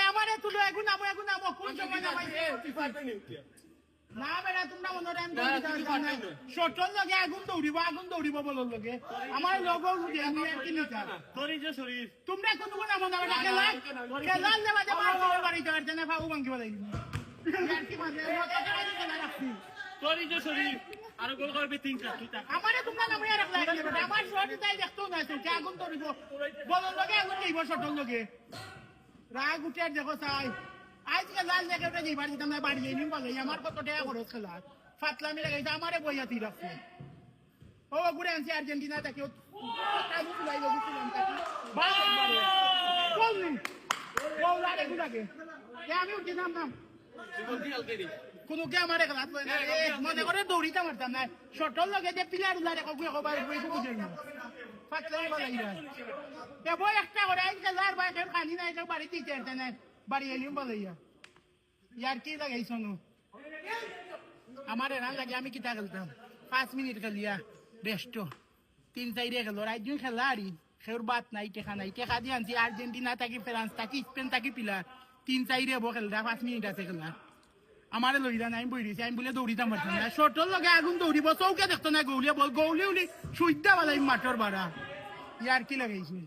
আমারে তুলো এখন নামো কোন সময় নামাইছে না বেটা তোমরা মনে টাইম শটল লগে আগুন দৌড়িব বলর লগে আমার লগও কি নিতা তোরই যে শরীর তোমরা কোন কোন নাম না বেটা খেলাল দেবা যে আমার বাড়ি যাওয়ার জন্য ফাউ ভাঙিব লাগি আর কি মানে খেলা রাখছি তোরই যে শরীর আর গোল করবে তিনটা তুইটা আমারে তোমরা নাম রাখলা বেটা আমার শট তাই দেখতো না তো কে আগুন দৌড়িব বলর লগে আগুন দিব শটল লগে রাগ উঠে দেখো চাই আজকে লাল দেখে যে বাড়ি দিতাম না বাড়ি যাইনি বলে আমার কত টাকা খরচ খেলা ফাতলামি লাগাইছে আমারে বইয়া তুই রাখছে ও ঘুরে আনছি আর্জেন্টিনা তাকে আমি উঠছিলাম নাম কোনো কে আমার মনে করে দৌড়িতে মারতাম না শটল লগে যে পিলার উলারে বুঝে না ফাতলামি বলাইয়া বই একটা করে আজকে লার ভাই খানি না বাড়ি দিতে না বাড়ি এলিম বলাইয়া ইয়ার কি লাগাইছ আমার এরান লাগে আমি কিতা খেলতাম 5 মিনিট খেলিয়া রেস্ট 3-4 গেল রাত দিন খেলা আরি সের বাত নাই টেকা দিয়ে আনছি আর্জেন্টিনা থাকি ফ্রান্স থাকি স্পেন থাকি পিলার 3-4 রেবো খেলতা 5 মিনিট আছে খেলা আমার লইরা নাই বই দিছি আমি বলে দৌড়িতাম পারতাম না শটল লগে আগুন দৌড়িব চৌকে দেখতো না গৌলিয়া বল গৌলি উলি সুইদা বালাই মাঠর বাড়া ইয়ার কি লাগাইছে